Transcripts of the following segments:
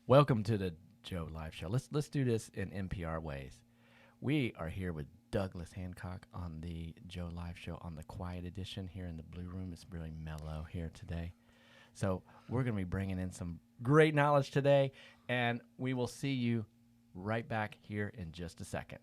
Welcome to the Joe Live Show. Let's do this in NPR ways. We are here with Douglas Hancock on the Joe Live Show on the Quiet Edition here in the Blue Room. It's really mellow here today. So we're going to be bringing in some great knowledge today, and we will see you right back here in just a second.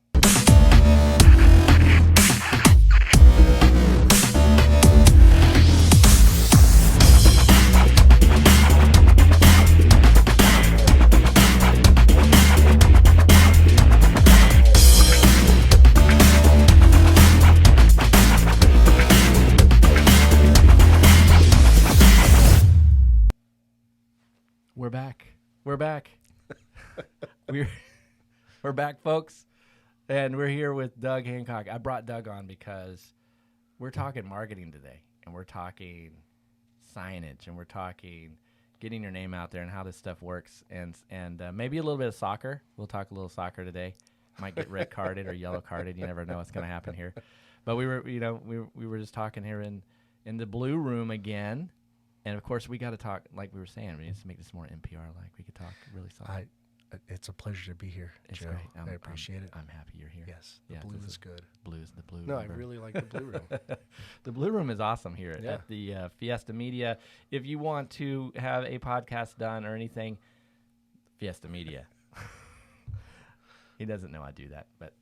We're back. We're back. We're back, folks. And we're here with Doug Hancock. I brought Doug on because we're talking marketing today, and we're talking signage, and we're talking getting your name out there and how this stuff works, and maybe a little bit of soccer. We'll talk a little soccer today. Might get red carded or yellow carded. You never know what's going to happen here. But we were just talking here in the Blue Room again. And, of course, we got to talk, like we were saying, we need to make this more NPR-like. We could talk really solid. It's a pleasure to be here, it's Joe. Great. I appreciate it. I'm happy you're here. Yes, the blue is good. The blue. No, I really like the Blue Room. The Blue Room is awesome here at the Fiesta Media. If you want to have a podcast done or anything, Fiesta Media. He doesn't know I do that, but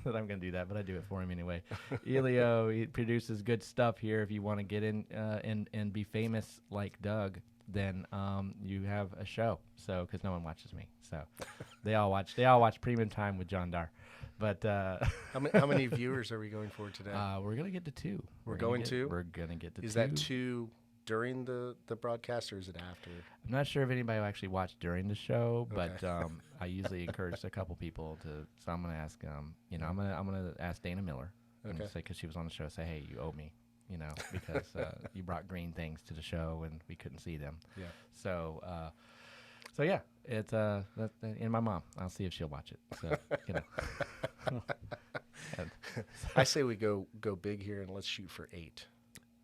that I'm going to do that, but I do it for him anyway. Elio, he produces good stuff here. If you want to get in and be famous like Doug, then you have a show. So because no one watches me, so they all watch Premium Time with John Dar. But how many viewers are we going for today? We're gonna get to 2. We're going to. We're gonna get to 2. Is that 2 during the broadcast, or is it after? I'm not sure if anybody will actually watch during the show, Okay. but I usually encourage a couple people to. So I'm gonna ask, I'm gonna ask Dana Miller, and say, because she was on the show, say, hey, you owe me, because you brought green things to the show and we couldn't see them. Yeah. So yeah, it's and my mom. I'll see if she'll watch it. So I say we go big here and let's shoot for 8.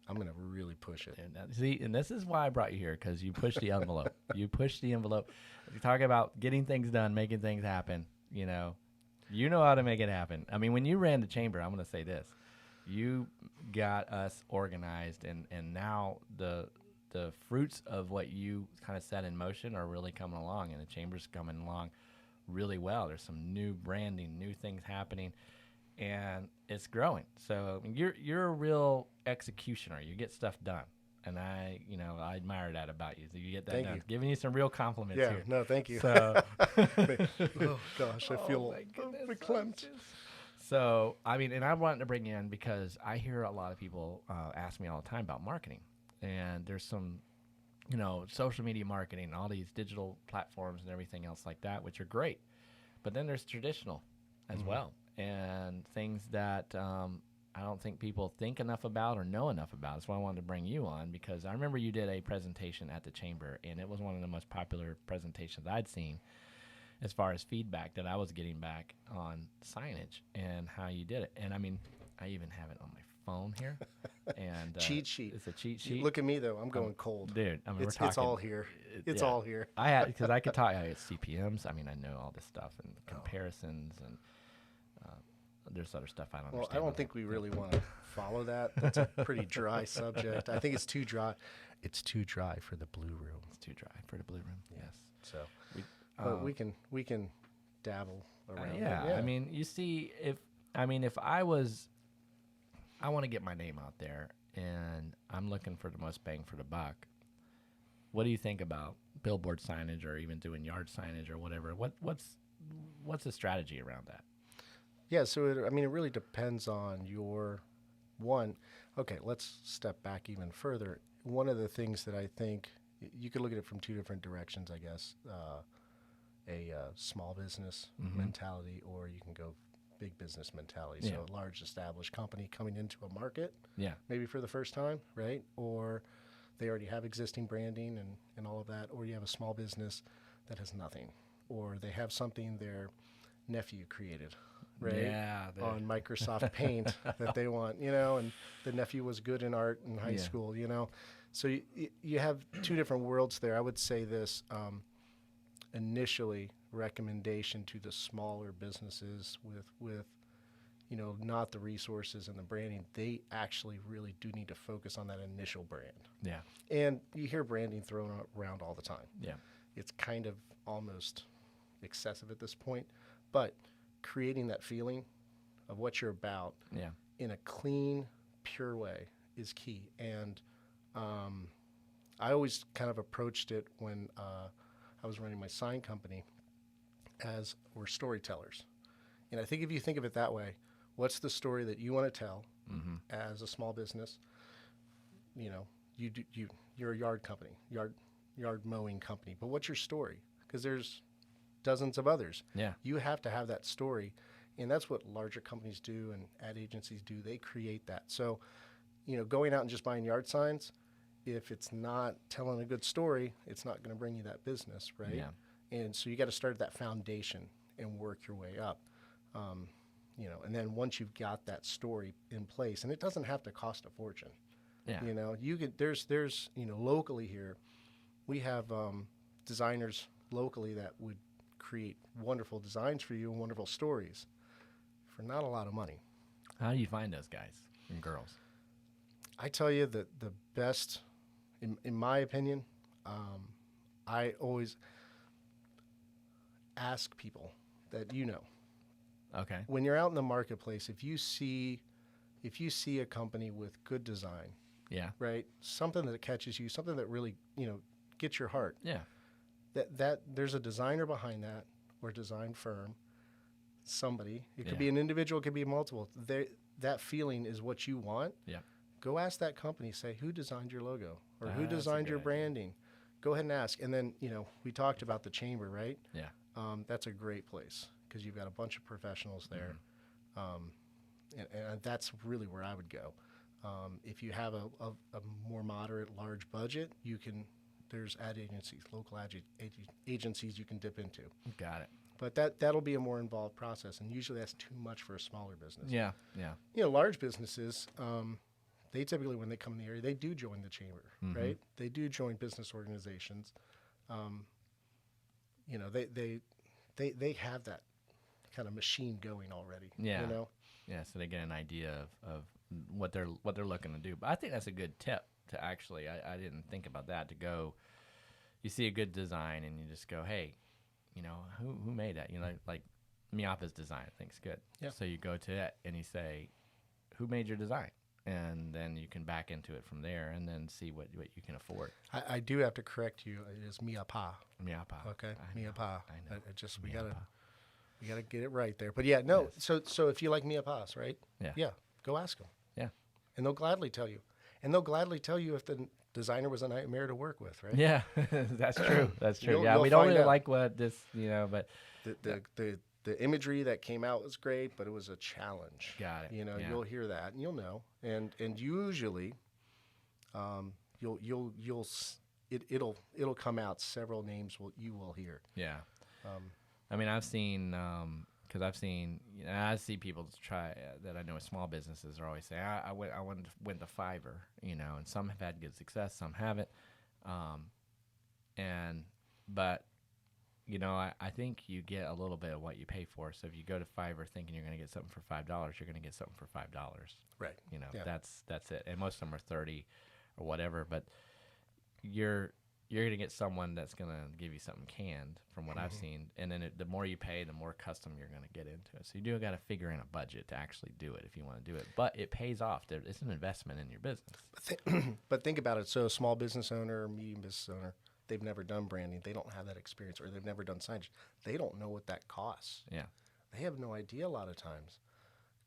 I'm going to really push it. See, and this is why I brought you here, because you push the envelope. You push the envelope. You talk about getting things done, making things happen. You know how to make it happen. I mean, when you ran the chamber, I'm going to say this. You got us organized, and now the fruits of what you kind of set in motion are really coming along, and the chamber's coming along really well. There's some new branding, new things happening, and it's growing. So I mean, you're a real executioner. You get stuff done, and I admire that about you. So you get that Thank done. you. Giving you some real compliments Yeah, here. no, thank you. So, oh gosh, I feel verklempt. So I mean, and I wanted to bring you in because I hear a lot of people ask me all the time about marketing, and there's some, social media marketing, and all these digital platforms and everything else like that, which are great, but then there's traditional as well. And things that I don't think people think enough about or know enough about. That's why I wanted to bring you on, because I remember you did a presentation at the Chamber, and it was one of the most popular presentations I'd seen as far as feedback that I was getting back on signage and how you did it. And, I mean, I even have it on my phone here. And cheat sheet. It's a cheat sheet. Look at me, though. I'm going cold. Dude, I mean, it's all here. It's all here. Because I could talk. It's CPMs. I mean, I know all this stuff and comparisons and there's other stuff I don't understand. Well, I don't think we really want to follow that. That's a pretty dry subject. I think it's too dry. It's too dry for the Blue Room. It's too dry for the Blue Room. Yes. So, but we can dabble around. Yeah. I mean, you see, if I want to get my name out there, and I'm looking for the most bang for the buck. What do you think about billboard signage, or even doing yard signage, or whatever? What's the strategy around that? Yeah, so it really depends on your one. Okay, let's step back even further. One of the things that I think you could look at it from 2 different directions, I guess. A small business mentality, or you can go big business mentality. So a large established company coming into a market, maybe for the first time, right? Or they already have existing branding and all of that, or you have a small business that has nothing, or they have something their nephew created, right? Yeah, on Microsoft Paint that they want, and the nephew was good in art in high school, So you have 2 different worlds there. I would say this, initially recommendation to the smaller businesses with not the resources and the branding. They actually really do need to focus on that initial brand. Yeah. And you hear branding thrown around all the time. Yeah. It's kind of almost excessive at this point, but creating that feeling of what you're about Yeah. in a clean, pure way is key. And I always kind of approached it when I was running my sign company as we're storytellers. And I think if you think of it that way, what's the story that you want to tell as a small business? You're a yard company, yard mowing company. But what's your story? Because there's dozens of others. Yeah. You have to have that story, and that's what larger companies do and ad agencies do. They create that. So, going out and just buying yard signs, if it's not telling a good story, it's not going to bring you that business, right? Yeah. And so you got to start at that foundation and work your way up. And then once you've got that story in place, and it doesn't have to cost a fortune. Yeah. You could there's locally here, we have designers locally that would create wonderful designs for you and wonderful stories for not a lot of money. How do you find those guys and girls? I tell you that the best, in my opinion, I always ask people that Okay. when you're out in the marketplace, if you see a company with good design, Yeah. right, something that catches you, something that really gets your heart, Yeah. that there's a designer behind that or design firm, somebody. It could Yeah. be an individual, it could be multiple. That feeling is what you want. Yeah. Go ask that company, say, who designed your logo or who That's a designed your good idea. branding? Go ahead and ask. And then, we talked about the chamber, right? Yeah. That's a great place because you've got a bunch of professionals there. And that's really where I would go. If you have a more moderate, large budget, there's ad agencies, local agencies you can dip into. Got it. But that'll be a more involved process, and usually that's too much for a smaller business. Yeah. Yeah. Large businesses, they typically, when they come in the area, they do join the chamber, right? They do join business organizations. They have that kind of machine going already. Yeah. Yeah. So they get an idea of what they're looking to do. But I think that's a good tip to actually. I didn't think about that. To go, you see a good design and you just go, hey, who made that? Like Miapa's design, I think's good. Yeah. So you go to it and you say, who made your design? And then you can back into it from there and then see what you can afford. I do have to correct you. It is Miapa. Miapa. Okay, I know. Miapa. I know. We gotta get it right there. But yeah, no. Yes. So if you like Miapas, right? Yeah. Go ask them. Yeah. And they'll gladly tell you. And they'll gladly tell you if the designer was a nightmare to work with, right? Yeah, that's true. That's true. You'll We don't find really out. like what this, but The imagery that came out was great, but it was a challenge. Got it. Yeah. You'll hear that and you'll know. And usually, it'll come out. Several names you will hear. Yeah. I mean, I've seen because I see people try that I know small businesses are always saying I went to Fiverr, and some have had good success, some haven't, but I think you get a little bit of what you pay for. So if you go to Fiverr thinking you're going to get something for $5, you're going to get something for $5. Right. Yeah. That's it. And most of them are 30 or whatever, but you're going to get someone that's going to give you something canned from what I've seen. And then the more you pay, the more custom you're going to get into it. So you do got to figure in a budget to actually do it if you want to do it. But it pays off. It's an investment in your business. But think about it. So a small business owner or medium business owner, they've never done branding. They don't have that experience, or they've never done signage. They don't know what that costs. Yeah. They have no idea a lot of times.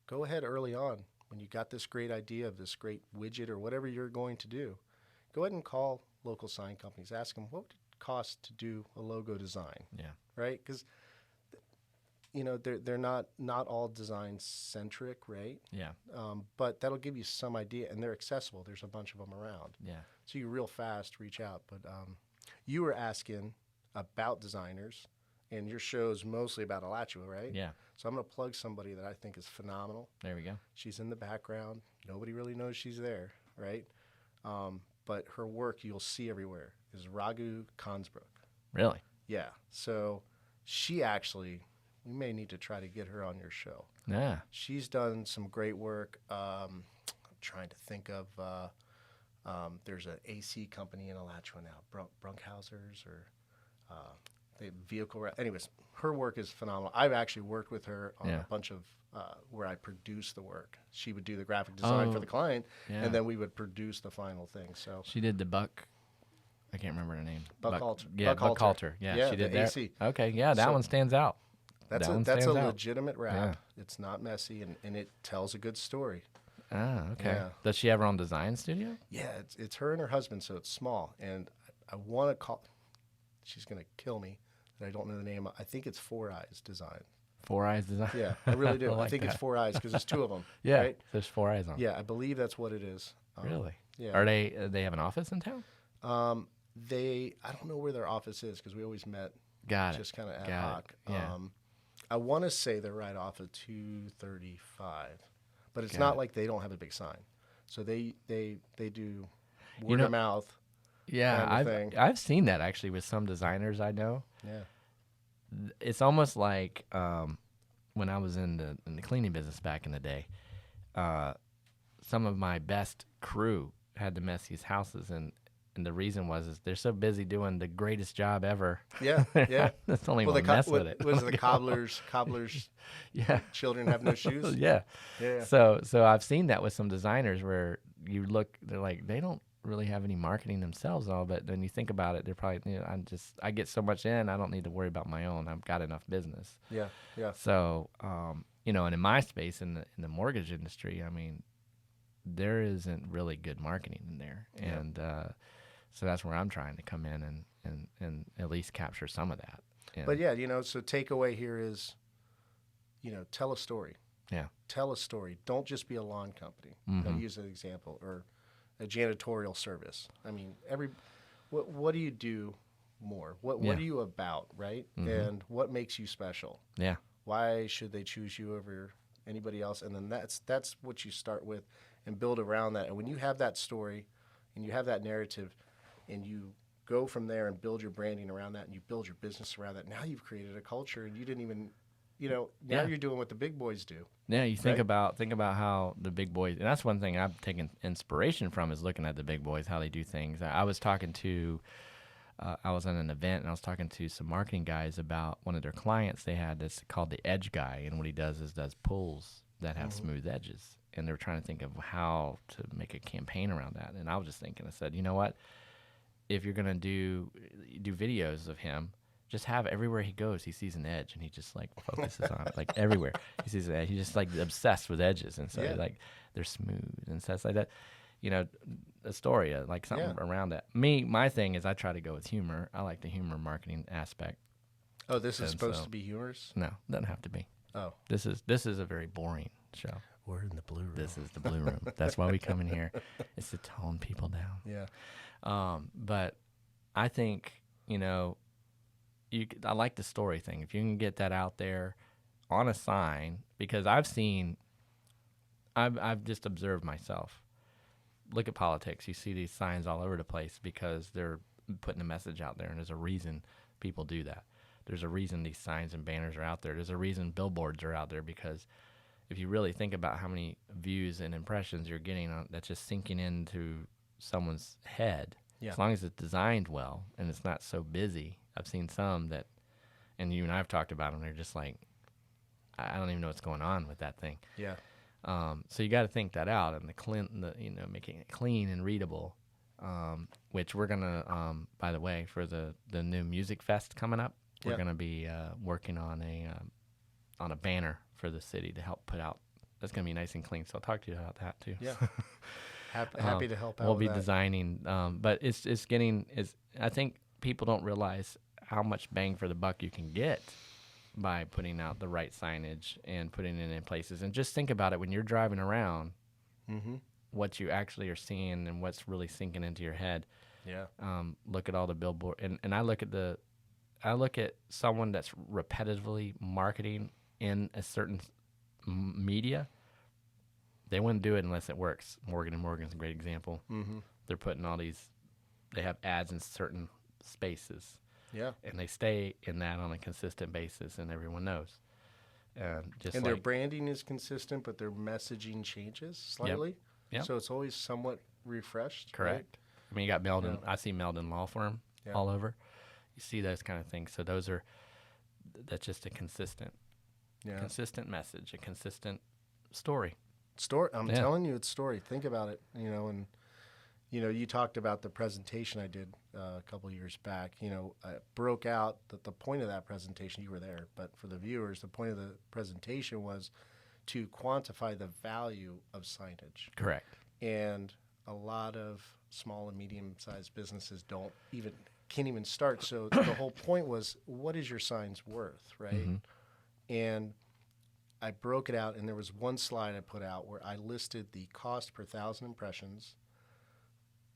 Go ahead early on when you got this great idea of this great widget or whatever you're going to do. Go ahead and call local sign companies. Ask them, what would it cost to do a logo design? Yeah. Right? Because, they're not all design centric, right? Yeah. But that'll give you some idea, and they're accessible. There's a bunch of them around. Yeah. So you real fast reach out. But you were asking about designers, and your show's mostly about Alachua, right? Yeah. So I'm going to plug somebody that I think is phenomenal. There we go. She's in the background. Nobody really knows she's there, right? But her work you'll see everywhere is Raghu Kansbrook. Really? Yeah. So she actually, we may need to try to get her on your show. Yeah. She's done some great work. I'm trying to think of, there's an AC company in Alachua now, Brunkhausers or the vehicle. Anyways, her work is phenomenal. I've actually worked with her on Yeah. a bunch of where I produce the work. She would do the graphic design for the client, Yeah. and then we would produce the final thing. So She did the Buck. I can't remember her name. Buckhalter. Yeah, Buckhalter. Yeah, she did the that. AC. Okay, yeah, that So one stands out. That's That a one that's a stands out. legitimate wrap. Yeah. It's not messy, and it tells a good story. Ah, okay. Yeah. Does she have her own design studio? Yeah, it's her and her husband, so it's small. And I want to call. She's gonna kill me that I don't know the name. I think it's Four Eyes Design. Four Eyes Design? Yeah, I really do. like I think that. it's Four Eyes because there's two of them. Yeah, Right? there's four eyes on. Yeah, I believe that's what it is. Really? Yeah. Are they have an office in town? I don't know where their office is because we always met Got it. just kind of ad Got hoc. it. Yeah. I want to say they're right off of 235, but it's Got not it. like they don't have a big sign. So they do word of mouth. Yeah, kind of thing. I've seen that actually with some designers I know. Yeah. It's almost like when I was in the cleaning business back in the day. Some of my best crew had the messiest houses, and the reason is they're so busy doing the greatest job ever. Yeah, yeah. That's only Well, one mess with what it. was it, the cobbler's Yeah. children have no shoes? Yeah. Yeah. So I've seen that with some designers where you look, they're like, they don't really have any marketing themselves and all, but then you think about it, they're probably, I get so much in, I don't need to worry about my own. I've got enough business. Yeah, yeah. So, and in my space, in the mortgage industry, I mean, there isn't really good marketing in there. Yeah. And so that's where I'm trying to come in and at least capture some of that. And But yeah, so takeaway here is, tell a story. Yeah. Tell a story. Don't just be a lawn company. Mhm. Use an example, or a janitorial service. I mean, what do you do more? What Yeah. are you about, right? Mhm. And what makes you special? Yeah. Why should they choose you over anybody else? And then that's what you start with and build around that. And when you have that story and you have that narrative and you go from there and build your branding around that and you build your business around that, now you've created a culture and you didn't even, now Yeah. you're doing what the big boys do. Yeah, you think Right? about how the big boys, and that's one thing I've taken inspiration from is looking at the big boys, how they do things. I was talking to, I was at an event and I was talking to some marketing guys about one of their clients. They had this called the Edge Guy, and what he does is does pulls that have smooth edges, and they were trying to think of how to make a campaign around that. And I was just thinking, I said, you know what? If you're gonna do videos of him, just have everywhere he goes, he sees an edge, and he just like focuses on it, like everywhere he sees an edge. He's just like obsessed with edges, and so Yeah. like they're smooth and stuff like that. A story, like something Yeah. around that. My thing is I try to go with humor. I like the humor marketing aspect. Oh, this is And supposed so- to be humorous? No, doesn't have to be. Oh. This is a very boring show. We're in the blue room. This is the blue room. That's why we come in here. It's to tone people down. Yeah. But I think, I like the story thing. If you can get that out there on a sign, because I've just observed myself. Look at politics. You see these signs all over the place because they're putting a message out there, and there's a reason people do that. There's a reason these signs and banners are out there. There's a reason billboards are out there, because if you really think about how many views and impressions you're getting that's just sinking into someone's head, Yeah. as long as it's designed well and it's not so busy. I've seen some that, and you and I have talked about them, they're just like, I don't even know what's going on with that thing. Yeah. So you got to think that out, and making it clean and readable, which we're gonna, by the way, for the new music fest coming up, we're Yeah. gonna be working on a banner for the city to help put out. That's gonna be nice and clean. So I'll talk to you about that too. Yeah. Happy to help out. We'll with be that. designing, but I think people don't realize how much bang for the buck you can get by putting out the right signage and putting it in places. And just think about it when you're driving around, Mm-hmm. what you actually are seeing and what's really sinking into your head. Yeah. Look at all the billboard, and I look at someone that's repetitively marketing in a certain media. They wouldn't do it unless it works. Morgan & Morgan's a great example. Mm-hmm. They're putting they have ads in certain spaces. Yeah. and they stay in that on a consistent basis, and everyone knows. And just And their like, branding is consistent, but their messaging changes yep, slightly. yep, So it's always somewhat refreshed, right? correct. I mean, you got Meldon. Yeah. I see Meldon Law Firm Yeah. all over. You see those kind of things. So that's just a Yeah. consistent message, a consistent story. Story. I'm Yeah, telling you, it's story. Think about it. And you talked about the presentation I did a couple of years back. I broke out that the point of that presentation, you were there, but for the viewers, the point of the presentation was to quantify the value of signage. correct. And a lot of small and medium-sized businesses can't even start. So the whole point was, what is your sign's worth, right? Mm-hmm. And I broke it out, and there was one slide I put out where I listed the cost per 1,000 impressions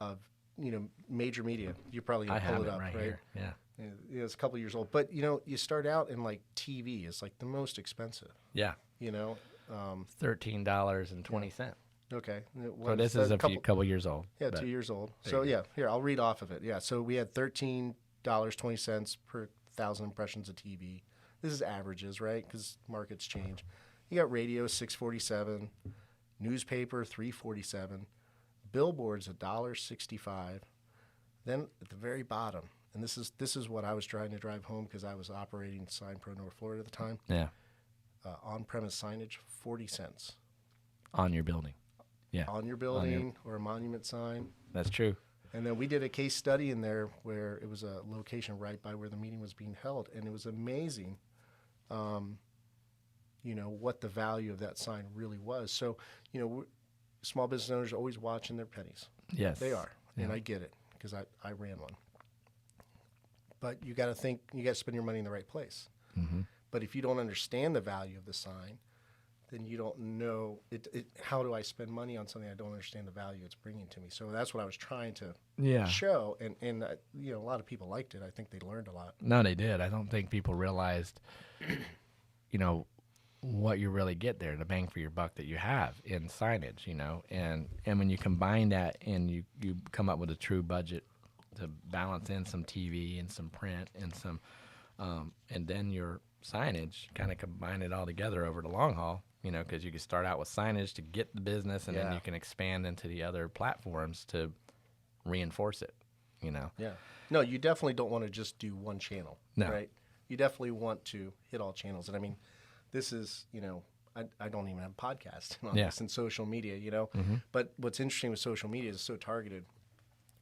of major media. You're probably I gonna have pull it it up, right right? here. Yeah, It's a couple years old, but you start out in like TV is like the most expensive. yeah. $13.20. Okay, So this is a couple years old. Yeah, but 2 years old. there So you go. here I'll read off of it. Yeah, so we had $13.20 per 1,000 impressions of TV. This is averages, right? Because markets change. You got radio $6.47, newspaper $3.47, billboards $1.65. Then at the very bottom, and this is what I was trying to drive home because I was operating Sign Pro North Florida at the time. Yeah, On-premise signage 40 cents on your building. Yeah, on your building or a monument sign. that's true. And then we did a case study in there where it was a location right by where the meeting was being held, and it was amazing, what the value of that sign really was. So, small business owners are always watching their pennies. Yes, They are, Yeah. and I get it because I ran one. But you got to think, you got to spend your money in the right place. Mm-hmm. But if you don't understand the value of the sign, then you don't know how do I spend money on something I don't understand the value it's bringing to me. So that's what I was trying to Yeah. show, and a lot of people liked it. I think they learned a lot. No, they did. I don't think people realized, what you really get there, the bang for your buck that you have in signage, and when you combine that and you come up with a true budget to balance in some TV and some print and some, and then your signage, kind of combine it all together over the long haul, because you can start out with signage to get the business, and then Yeah. you can expand into the other platforms to reinforce it, Yeah. No, you definitely don't want to just do one channel, No. right? You definitely want to hit all channels. And I mean, this is, I don't even have podcasts on Yeah. this and social media, Mm-hmm. But what's interesting with social media is it's so targeted,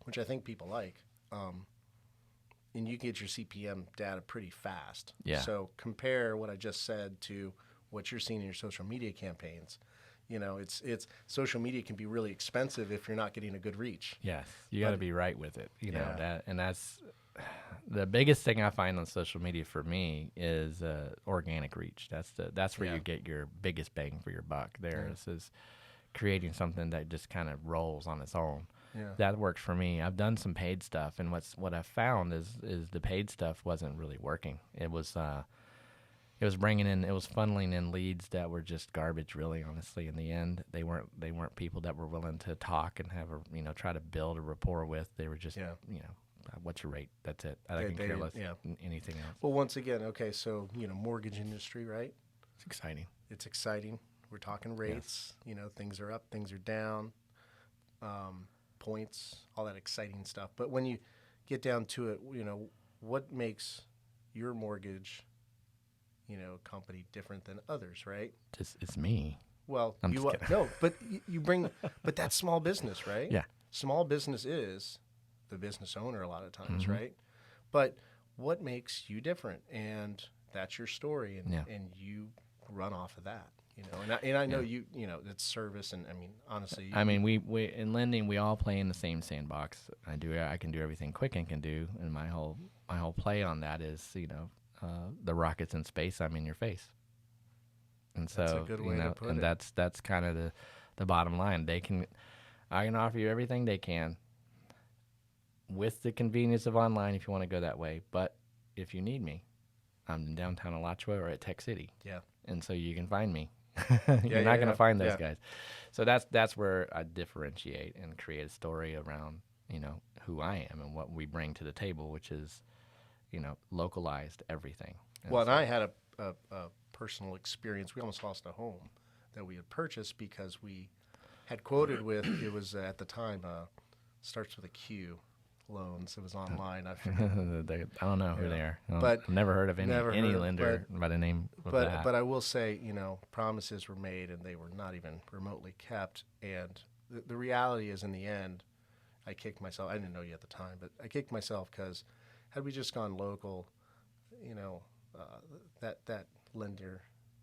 which I think people like. And you get your CPM data pretty fast. Yeah. So compare what I just said to what you're seeing in your social media campaigns. It's social media can be really expensive if you're not getting a good reach. Yes, you got to be right with it, Yeah. that's the biggest thing I find on social media for me is organic reach. That's where Yeah. you get your biggest bang for your buck. There Yeah. is creating something that just kind of rolls on its own. Yeah. That works for me. I've done some paid stuff, and what I found is the paid stuff wasn't really working. It was funneling in leads that were just garbage, really. Honestly, in the end, they weren't people that were willing to talk and have try to build a rapport with. They were just Yeah. What's your rate? That's it. I They- can they care didn't- less yeah. than anything else. Well, once again, okay, so, mortgage industry, right? It's exciting. It's exciting. We're talking rates. Things are up, things are down, points, all that exciting stuff. But when you get down to it, what makes your mortgage, company different than others, right? It's me. Well, I'm you just kidding. no, but you bring, but that's small business, right? Yeah. Small business is the business owner a lot of times, Mhm. right? But what makes you different? And that's your story, and Yeah. and you run off of that, And I know it's service, and I mean, honestly, I mean, we in lending, we all play in the same sandbox. I can do everything Quicken can do, and my whole play on that is, the rockets in space, I'm in your face. And so, That's a good way to put and it. that's kind of the bottom line. I can offer you everything they can with the convenience of online if you want to go that way. But if you need me, I'm in downtown Alachua or at Tech City. Yeah. And so you can find me. Yeah, You're not going to find those yeah. guys. So that's where I differentiate and create a story around, who I am and what we bring to the table, which is, localized everything. Well, and I had a personal experience. We almost lost a home that we had purchased because we had quoted with, it was at the time, starts with a Q, loans. It was online. I forget. I don't know who they are. But I've never heard of any of, lender by the name of but that. but I will say, promises were made and they were not even remotely kept. And the reality is, in the end, I kicked myself. I didn't know you at the time, but I kicked myself because had we just gone local, that lender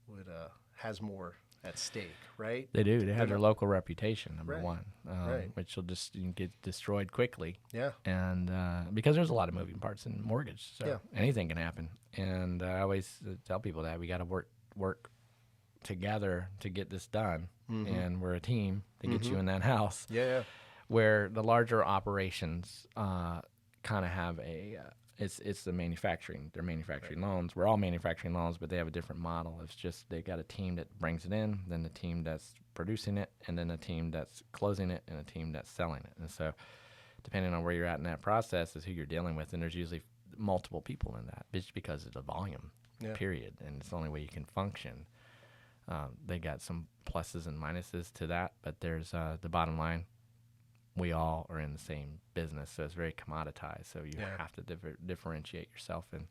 would has more at stake, right? They do. They have their local reputation, number Right. one, Right. which will just get destroyed quickly. Yeah. And because there's a lot of moving parts in mortgage, so Yeah. anything can happen. And I always tell people that we got to work together to get this done, and we're a team to get you in that house. Yeah. Where the larger operations kind of have it's the manufacturing. They're manufacturing loans. We're all manufacturing loans, but they have a different model. It's just they got a team that brings it in, then the team that's producing it, and then a team that's closing it, and a team that's selling it. And so, depending on where you're at in that process, is who you're dealing with. And there's usually multiple people in that, just because of the volume. Yeah. Period. And it's the only way you can function. They got some pluses and minuses to that, but there's the bottom line. We all are in the same business, so it's very commoditized. So you have to differentiate yourself, and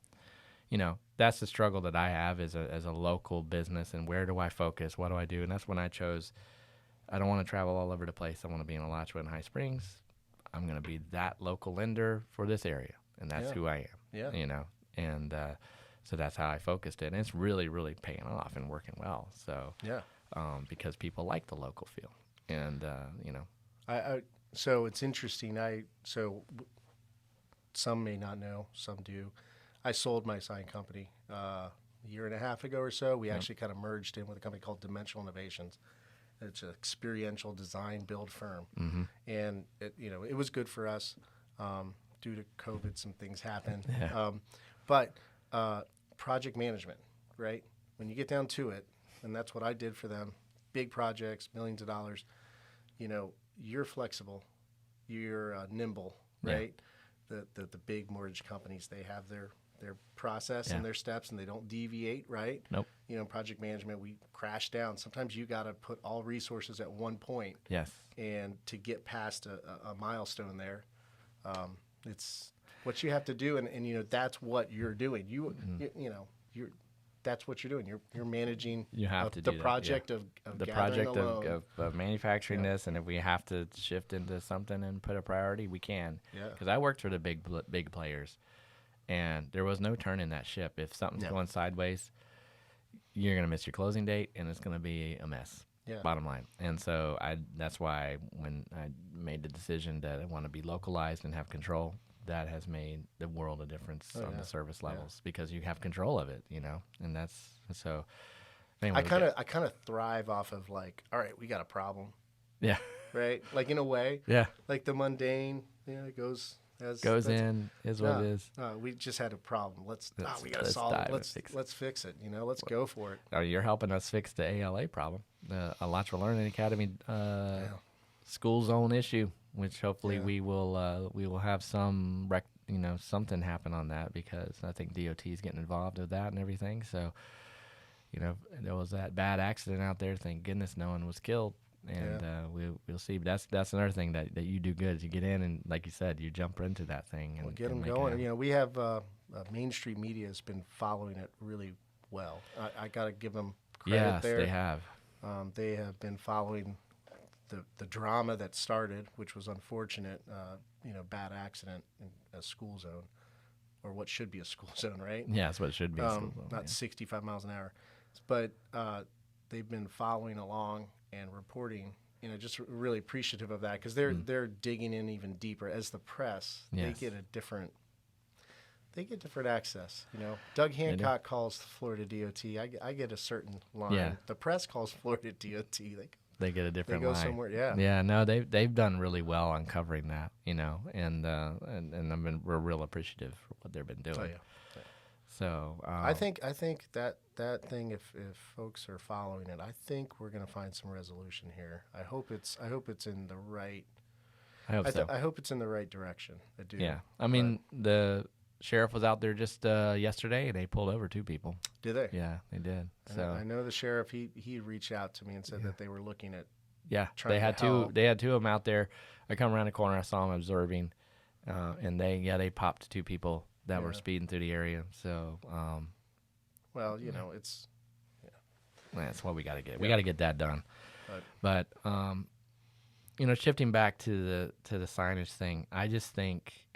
that's the struggle that I have as a local business. And where do I focus? What do I do? And that's when I chose. I don't want to travel all over the place. I want to be in Alachua and High Springs. I'm going to be that local lender for this area, and that's who I am. Yeah. And so that's how I focused it, and it's really, really paying off and working well. So because people like the local feel, and So it's interesting. Some may not know, some do. I sold my sign company a year and a half ago or so. We actually kind of merged in with a company called Dimensional Innovations. It's an experiential design build firm, and it was good for us. Due to COVID, some things happened, but project management, right? When you get down to it, and that's what I did for them. Big projects, millions of dollars. You're flexible, you're nimble, right? The big mortgage companies, they have their process and their steps, and they don't deviate, right? Nope. Project management, we crash down. Sometimes you got to put all resources at one point. Yes. And to get past a milestone there, it's what you have to do, and that's what you're doing. You're that's what you're doing. You're managing you have to the do project that, of the gathering project a loan. of manufacturing this, and if we have to shift into something and put a priority, we can. Yeah. Because I worked for the big players, and there was no turning that ship. If something's going sideways, you're gonna miss your closing date, and it's gonna be a mess. Yeah. Bottom line. And so that's why when I made the decision that I want to be localized and have control, that has made the world a difference on the service levels because you have control of it, and that's so. Anyway, I kind of thrive off of like, all right, we got a problem. Yeah. Right. Like in a way. Yeah. Like the mundane, it goes what it is. We just had a problem. We got to let's solve dive it. and Let's fix it. Let's go for it. Oh, you're helping us fix the ALA problem, the Alachua Learning Academy school zone issue, which hopefully we will have some something happen on that, because I think DOT is getting involved with that and everything. So there was that bad accident out there. Thank goodness no one was killed. And we'll see. But that's another thing that you do good is you get in and, like you said, you jump into that thing and get them going. We have Main Street Media has been following it really well. I got to give them credit there. Yes, they have. They have been following the drama that started, which was unfortunate. Bad accident in a school zone, or what should be a school zone, right? Yeah, that's what it should be. Not 65 miles an hour, but they've been following along and reporting, just really appreciative of that, because they're digging in even deeper as the press. They get different access. Doug Hancock calls Florida DOT. I get a certain line. Yeah. The press calls Florida DOT. They get a different line. They go somewhere. Yeah. Yeah. No, they've done really well on covering that. And we're real appreciative for what they've been doing. Oh, yeah. So I think that thing, if folks are following it, I think we're going to find some resolution here. I hope it's in the right. I hope so. I hope it's in the right direction. I do. Yeah. I mean, the sheriff was out there just yesterday, and they pulled over 2 people. Did they? Yeah, they did. And So I know the sheriff. He reached out to me and said that they were looking at yeah, trying they had to 2. help. They had 2 of them out there. I come around the corner, I saw them observing, and they popped 2 people that were Yeah. speeding through the area. So Well, you know, it's that's what we got to get. We Yeah. got to get that done. But But you know, shifting back to the signage thing, I just think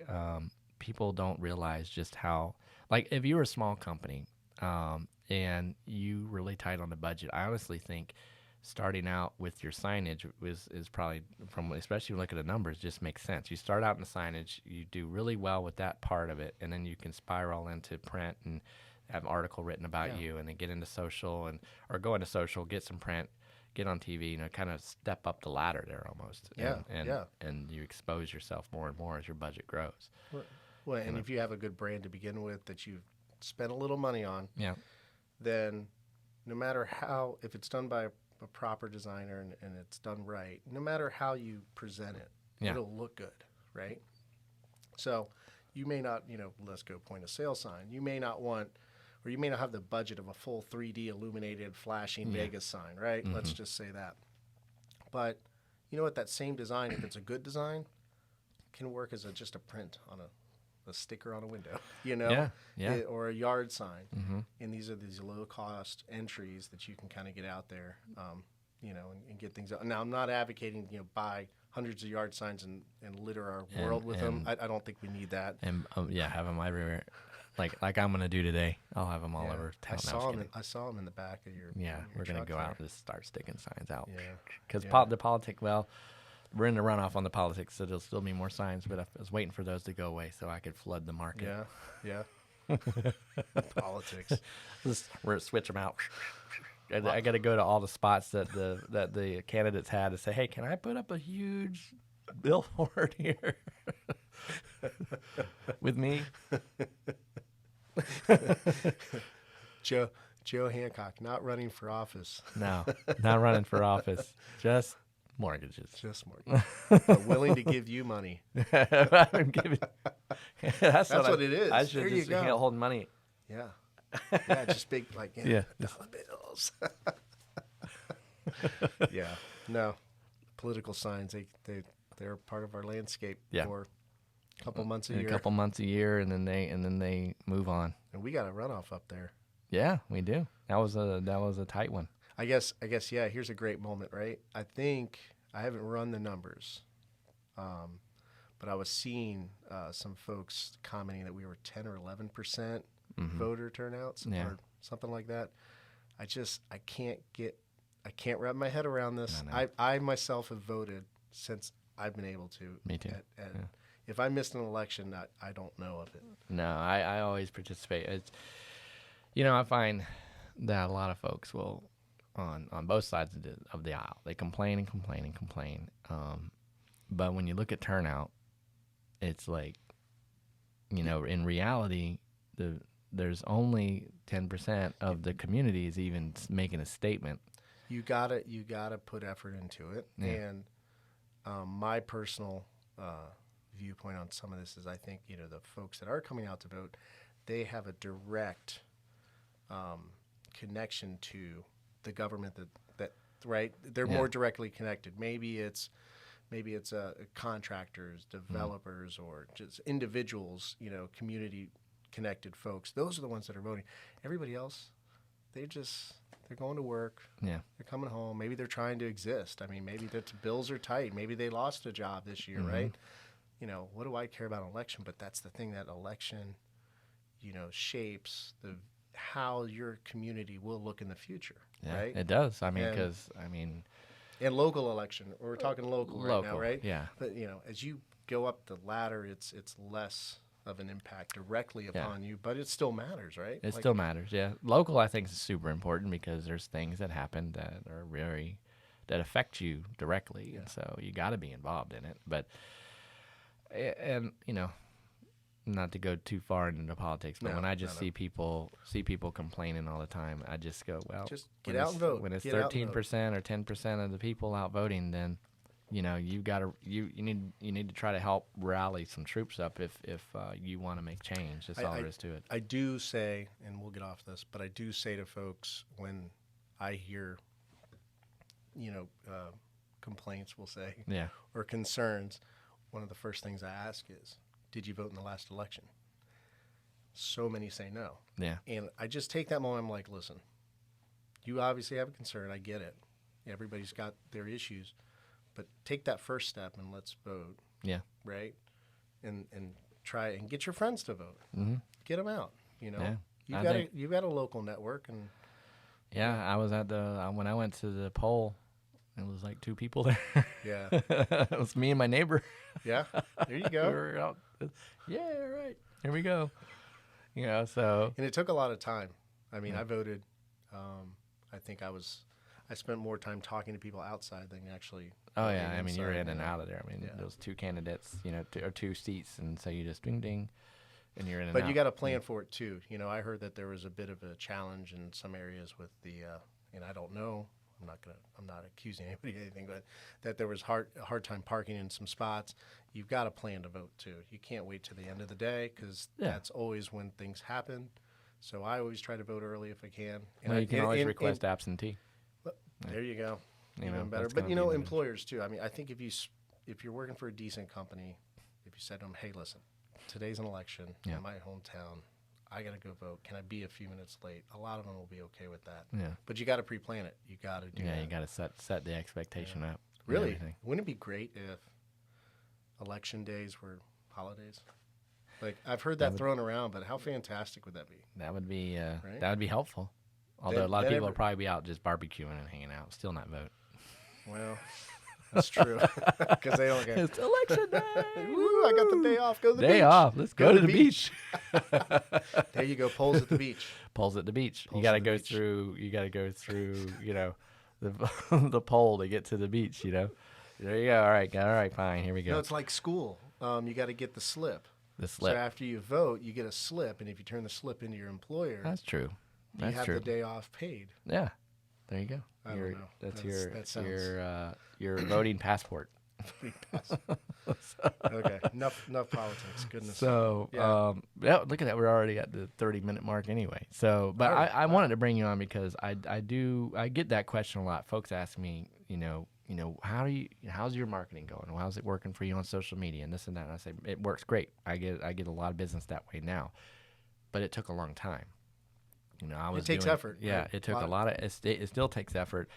people don't realize just how, like, if you were a small company and you really tight on the budget, I honestly think starting out with your signage is probably, from especially when you look at the numbers, just makes sense. You start out in the signage, you do really well with that part of it, and then you can spiral into print and have an article written about Yeah. you, and then get into social or go into social, get some print, get on TV, you know, kind of step up the ladder there almost. Yeah, And yeah. and you expose yourself more and more as your budget grows. well, and if you have a good brand to begin with that you've spent a little money on, Yeah. then no matter how, if it's done by a proper designer and it's done right, no matter how you present it, Yeah. it'll look good, right? So you may not, you know, let's go point of sale sign. You may not want, or you may not have the budget of a full 3D illuminated flashing Vegas sign, right? Let's just say that. But you know what? That same design, if it's a good design, can work as just a print on a sticker on a window, you know? Yeah, yeah. Or a yard sign. Mm-hmm. And these are these low cost entries that you can kind of get out there, you know, and get things out. Now, I'm not advocating, you know, buy hundreds of yard signs and litter our world with them. I don't think we need that. And yeah, have them everywhere, like I'm gonna do today. I'll have them all Yeah. over town. I saw them in the back of your Yeah, your we're gonna truck go there. out and just start sticking signs out. Yeah. Because Yeah. the politics, well, we're in the runoff on the politics, so there'll still be more signs. But I was waiting for those to go away so I could flood the market. Yeah, yeah. Politics. We're switch them out. I got to go to all the spots that the candidates had to say, hey, can I put up a huge billboard here with me? Joe Hancock, not running for office, No, not running for office. Just mortgages. just more, but willing to give you money. I'm giving- That's what it is. I should There you just go. hold money. Yeah, yeah, just big like Yeah. dollar bills. Yeah, no, political signs. They're part of our landscape Yeah. for a couple months a In year, a couple months a year, and then they move on. and we got a runoff up there. Yeah, we do. That was a tight one. I guess, yeah, here's a great moment, right? I think, I haven't run the numbers, but I was seeing some folks commenting that we were 10 or 11% voter turnouts Yeah. or something like that. I can't wrap my head around this. I know. I myself have voted since I've been able to. Me too. Yeah. If I missed an election, I don't know of it. No, I always participate. It's, you know, I find that a lot of folks will, on both sides of the aisle, they complain and complain and complain. But when you look at turnout, it's like, you know, in reality, there's only 10% of the community is even making a statement. You gotta put effort into it. Yeah. And my personal viewpoint on some of this is, I think, you know, the folks that are coming out to vote, they have a direct connection to the government that right. They're Yeah. more directly connected. Maybe it's contractors, developers, or just individuals. You know, community connected folks. Those are the ones that are voting. Everybody else, they're going to work. Yeah. They're coming home. Maybe they're trying to exist. I mean, maybe their bills are tight. Maybe they lost a job this year, right? You know, what do I care about an election? But that's the thing, that election, you know, shapes how your community will look in the future, Yeah, right? it does. I mean, And- because And local election, we're talking local right now, right? Yeah. But, you know, as you go up the ladder, it's less of an impact directly upon you, but it still matters, right? It still matters, yeah. Local, I think, is super important because there's things that happen that are that affect you directly, and so you got to be involved in it. But, and you know, not to go too far into politics, but when I just see people complaining all the time, I just go, well, just get out and vote. When it's Get out and vote. 13% or 10% of the people out voting, then you need to try to help rally some troops up if you want to make change. That's all there is to it. I do say, and we'll get off this, but I do say to folks when I hear, complaints, we'll say, Yeah. or concerns, one of the first things I ask is, did you vote in the last election? So many say no. Yeah. And I just take that moment, I'm like, listen, you obviously have a concern. I get it. Everybody's got their issues. But take that first step and let's vote. Yeah. Right? And try and get your friends to vote. Mm-hmm. Get them out. Yeah. You've got a local network. And yeah, I was at when I went to the poll, it was like 2 people there. yeah. It was me and my neighbor. Yeah. There you We go. were out. Yeah, right. Here we go. So. And it took a lot of time. I mean, I voted. I think I spent more time talking to people outside than actually. Oh yeah, I mean inside, you're in and out of there. I mean Yeah. those 2 candidates, or 2 seats, and so you just ding ding, and you're in and But out. you got to plan for it too. I heard that there was a bit of a challenge in some areas with the, and I don't know. I'm not accusing anybody of anything, but that there was a hard time parking in some spots. You've got to plan to vote too. You can't wait to the end of the day because that's always when things happen. So I always try to vote early if I can. And you can always request absentee. There you go. Even better. that's But gonna be employers too. I mean, I think if you're working for a decent company, if you said to them, "Hey, listen, today's an election in my hometown. I got to go vote. Can I be a few minutes late?" A lot of them will be okay with that. Yeah. But you got to pre-plan it. You got to do that. Yeah, you got to set the expectation up. Really? Wouldn't it be great if election days were holidays? Like I've heard that thrown around, but how fantastic would that be? That would be Right? that would be helpful. Although a lot of people will probably be out just barbecuing and hanging out, still not vote. Well, that's true because they don't get. It's election day. Woo! I got the day off. Go to the beach. Day off. Let's go to the beach. There you go. Polls at the beach. Polls at the beach. Polls You got to at the go beach. through. You got to go through. The pole to get to the beach. There you go. All right. Fine. Here we go. No, it's like school. You got to get the slip. The slip. So after you vote, you get a slip, and if you turn the slip into your employer, That's true. you That's have true. the day off paid. Yeah. There you go. I don't know. That's That sounds- your voting passport. Okay, enough politics. Goodness. So, Yeah. look at that. We're already at the 30-minute mark anyway. So, but I wanted to bring you on because I get that question a lot. Folks ask me, how's your marketing going? How's it working for you on social media and this and that? And I say, it works great. I get a lot of business that way now, but it took a long time. It takes effort. Yeah, right? it took a lot of, it still takes effort.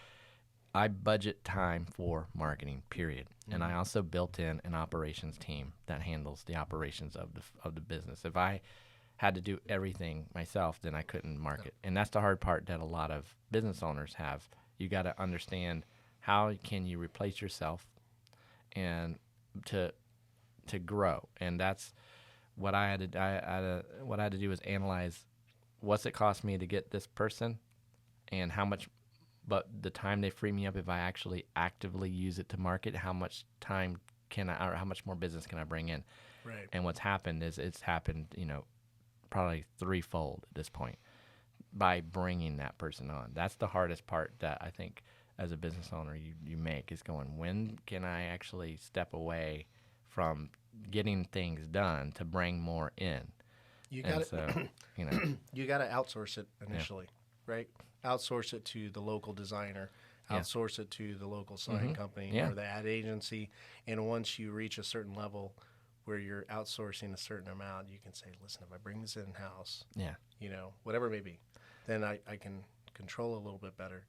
I budget time for marketing, period. And I also built in an operations team that handles the operations of the business. If I had to do everything myself, then I couldn't market. And that's the hard part that a lot of business owners have. You got to understand how can you replace yourself and to grow. And that's what I had to what I had to do was analyze what's it cost me to get this person and how much, but the time they free me up if I actually actively use it to market, how much time or how much more business can I bring in? Right. And what's happened is it's happened, probably threefold at this point by bringing that person on. That's the hardest part that I think as a business owner you make is going, when can I actually step away from getting things done to bring more in? You got it. So, You got to outsource it initially, right? Outsource it to the local designer, outsource it to the local sign company or the ad agency. And once you reach a certain level where you're outsourcing a certain amount, you can say, listen, if I bring this in-house, whatever it may be, then I can control a little bit better,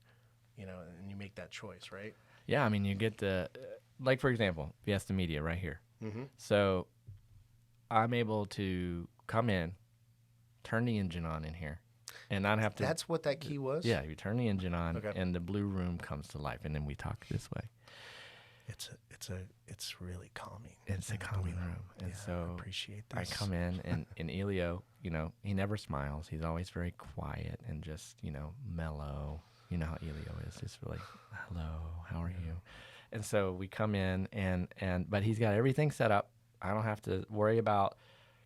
and you make that choice, right? Yeah, I mean, you get like, for example, Fiesta Media right here. Mm-hmm. So I'm able to come in, turn the engine on in here, and not have to. That's what that key was? Yeah, you turn the engine on, Okay. and the blue room comes to life, and then we talk this way. It's really calming. It's a calming room, and so I appreciate this. I come in, and Elio, he never smiles. He's always very quiet and just, mellow. You know how Elio is, just really, hello, how are you? And so we come in, but he's got everything set up. I don't have to worry about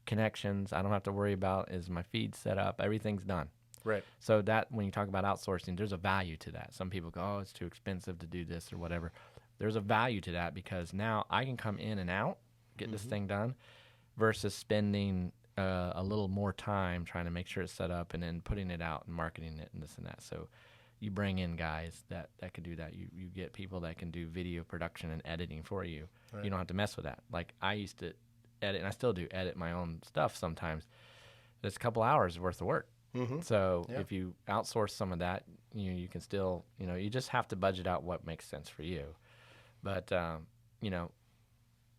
connections. I don't have to worry about, is my feed set up? Everything's done. Right. So that when you talk about outsourcing, there's a value to that. Some people go, oh, it's too expensive to do this or whatever. there's a value to that because now I can come in and out, get this thing done, versus spending a little more time trying to make sure it's set up and then putting it out and marketing it and this and that. So you bring in guys that can do that. You get people that can do video production and editing for you. Right. You don't have to mess with that. Like I used to edit, and I still do edit my own stuff sometimes. It's a couple hours worth of work. So if you outsource some of that, you can still, you just have to budget out what makes sense for you. But,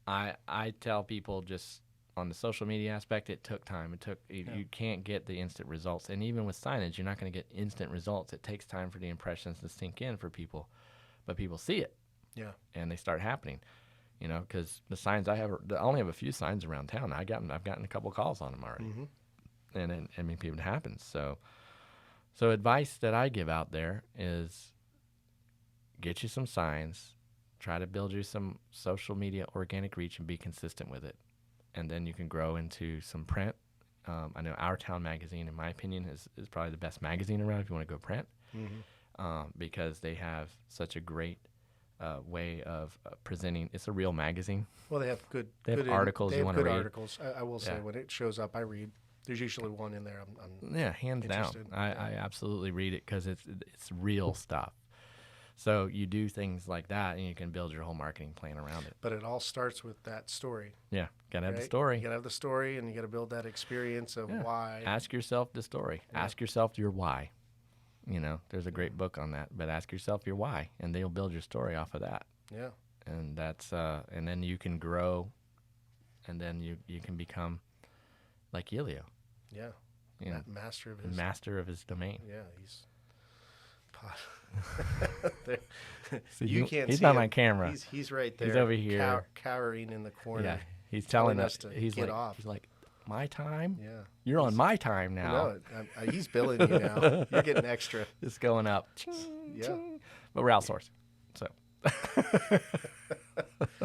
I tell people just on the social media aspect, it took time. You can't get the instant results. And even with signage, you're not going to get instant results. It takes time for the impressions to sink in for people, but people see it. Yeah. And they start happening, because the signs I only have a few signs around town. I've gotten a couple calls on them already. And it happens. So advice that I give out there is get you some signs, try to build you some social media organic reach and be consistent with it. And then you can grow into some print. I know Our Town magazine, in my opinion, is probably the best magazine around if you want to go print, because they have such a great way of presenting. It's a real magazine. Well, they have good articles you want to read. Articles. I will say when it shows up, I read. There's usually one in there. I'm hands interested. down. I absolutely read it because it's real stuff. So you do things like that, and you can build your whole marketing plan around it. But it all starts with that story. Yeah, gotta have the right? story. You gotta have the story, and you gotta build that experience of why. Ask yourself the story. Yeah. Ask yourself your why. There's a great book on that. But ask yourself your why, and they'll build your story off of that. Yeah. And that's and then you can grow, and then you can become like Elio. Yeah. Master of his domain. Yeah, he's. See, you can't he's see not him. on camera. He's right there. He's over here, cowering in the corner. Yeah, he's telling us to he's get like, off. He's like, my time. Yeah, you're on my time now. No, he's billing you now. You're getting extra. It's going up. Yeah, but we're outsourcing. So.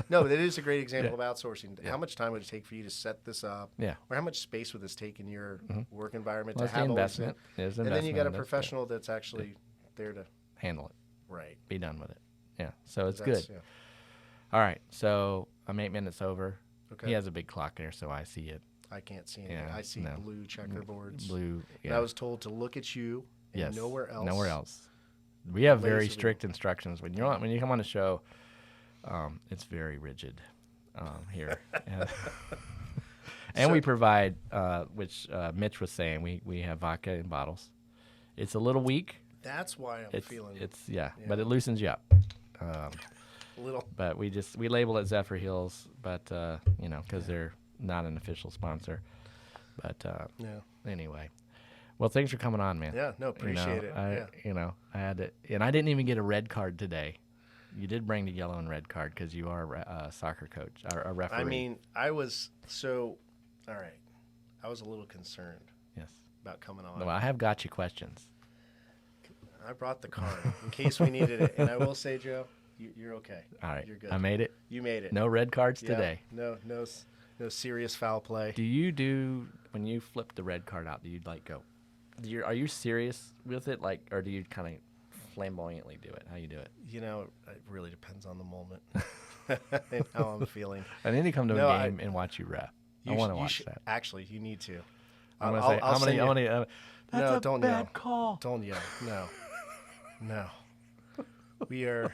No, but it is a great example of outsourcing. How much time would it take for you to set this up? Yeah. Or how much space would this take in your work environment to have investment? And then you got a professional that's actually there to handle it. Right. Be done with it. Yeah. So it's good. Yeah. All right. So I'm 8 minutes over. Okay. He has a big clock there, so I see it. I can't see anything. I see blue checkerboards. Blue. Yeah. And I was told to look at you and nowhere else. Nowhere else. We have very strict instructions when you come on the show. It's very rigid here, and we provide, which Mitch was saying, we have vodka in bottles. It's a little weak. That's why I'm feeling. But it loosens you up. A little. But we label it Zephyr Hills, but because they're not an official sponsor. But anyway. Well, thanks for coming on, man. Yeah, no, appreciate it. I had to, and I didn't even get a red card today. You did bring the yellow and red card because you are a soccer coach, a referee. I mean, I was all right. I was a little concerned. Yes. About coming on. Well, I have got you questions. I brought the card in case we needed it, and I will say, Joe, you're okay. All right, you're good. I made it. You made it. No red cards today. No serious foul play. Do you when you flip the red card out? Do you go? Are you serious with it, or do you kind of flamboyantly do it? How you do it? It really depends on the moment and how I'm feeling. I need to come to a game and watch you ref. I want to watch that. Actually, you need to. I'm going to say, how many? That's don't bad yell. Call. Don't yell. No. We are,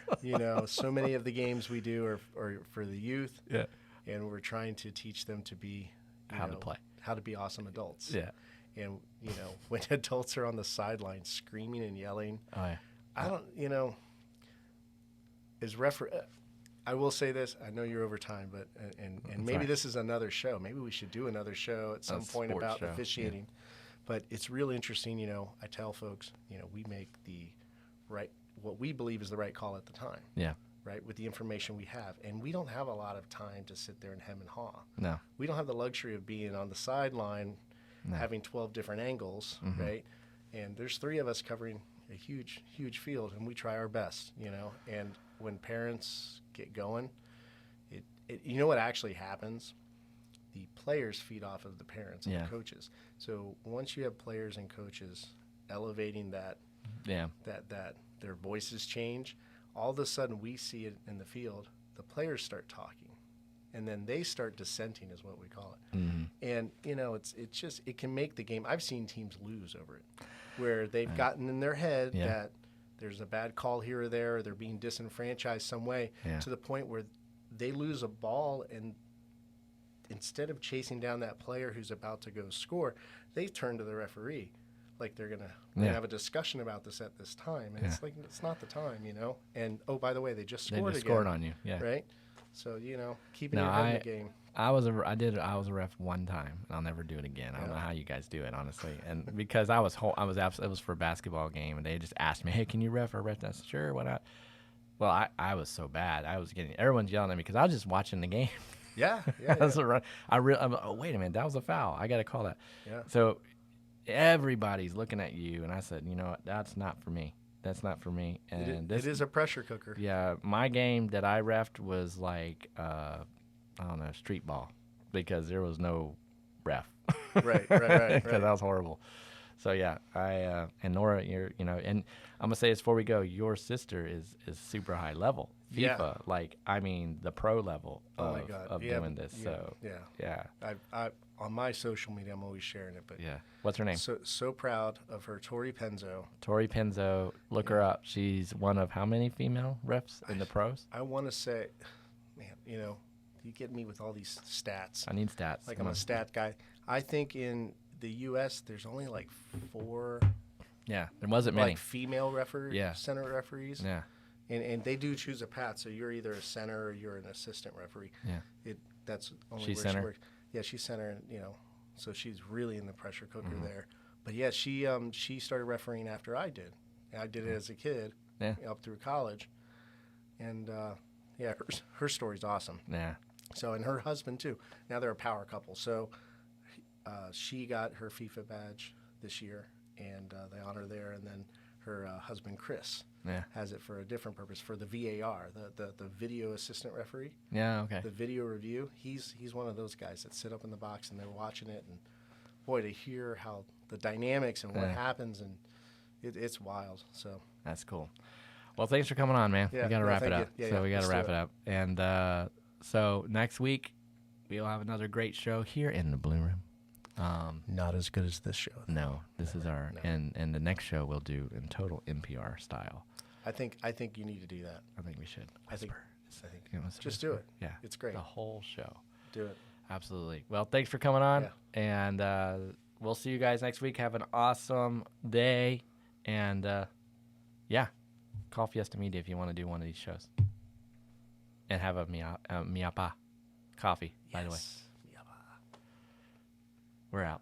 so many of the games we do are for the youth. Yeah. And we're trying to teach them to be how to play, how to be awesome adults. Yeah. And when adults are on the sidelines screaming and yelling, I don't, as I will say this. I know you're over time, but and maybe this is another show. Maybe we should do another show at some point about officiating. Yeah. But it's really interesting. I tell folks, we make what we believe is the right call at the time. Yeah. Right, with the information we have. And we don't have a lot of time to sit there and hem and haw. No. We don't have the luxury of being on the sideline, having 12 different angles, right? And there's 3 of us covering a huge, huge field, and we try our best, And when parents get going, what actually happens? The players feed off of the parents and the coaches. So once you have players and coaches elevating that their voices change, All of a sudden, we see it in the field. The players start talking, and then they start dissenting, is what we call it. Mm-hmm. And it can make the game. I've seen teams lose over it, where they've gotten in their head that there's a bad call here or there, or they're being disenfranchised some way, to the point where they lose a ball, and instead of chasing down that player who's about to go score, they turn to the referee. Like they're going to have a discussion about this at this time. And it's like, it's not the time, And, oh, by the way, they just scored again. Scored on you, Right? So, keeping your head in the game. I was a ref one time, and I'll never do it again. I don't know how you guys do it, honestly. And because it was for a basketball game, and they just asked me, hey, can you ref? Or ref? I said, sure, why not? Well, I was so bad. Everyone's yelling at me because I was just watching the game. Yeah. I'm oh, wait a minute, that was a foul. I got to call that. Yeah. So everybody's looking at you, and I said, you know what, that's not for me. That's not for me. And it is a pressure cooker. Yeah, my game that I refed was like, I don't know, street ball, because there was no ref. Right. Because that was horrible. So yeah, and Nora, and I'm gonna say this before we go, your sister is super high level FIFA, like the pro level of doing this. Yeah. So yeah. I on my social media, I'm always sharing it. But what's her name? So proud of her, Tori Penzo. Tori Penzo, look her up. She's one of how many female refs in the pros? I want to say, man, you get me with all these stats. I need stats. Like I'm a stat guy. I think in the U.S. there's only like 4. Yeah, there wasn't many. Like female center referees. Yeah. And they do choose a path, so you're either a center or you're an assistant referee. Yeah. That's only she's where center. she works. Yeah, she's center, so she's really in the pressure cooker there. But yeah, she started refereeing after I did. I did it as a kid, up through college, and her story's awesome. Yeah. So, and her husband too. Now they're a power couple. So she got her FIFA badge this year, and they honor there. And then her husband Chris has it for a different purpose, for the VAR, the video assistant referee. Yeah, okay. The video review. He's one of those guys that sit up in the box and they're watching it, and boy, to hear how the dynamics and what happens, and it's wild. So that's cool. Well, thanks for coming on, man. We got to wrap it up. We got to wrap it up. And so next week we'll have another great show here in the Blue Room. Not as good as this show. No, this is our and the next show we'll do in total NPR style. I think you need to do that. I think we should. I think just whisper. do it. Yeah, it's great. The whole show. Do it. Absolutely. Well, thanks for coming on, and we'll see you guys next week. Have an awesome day, and call Fiesta Media if you want to do one of these shows, and have a miapa coffee. By the way, we're out.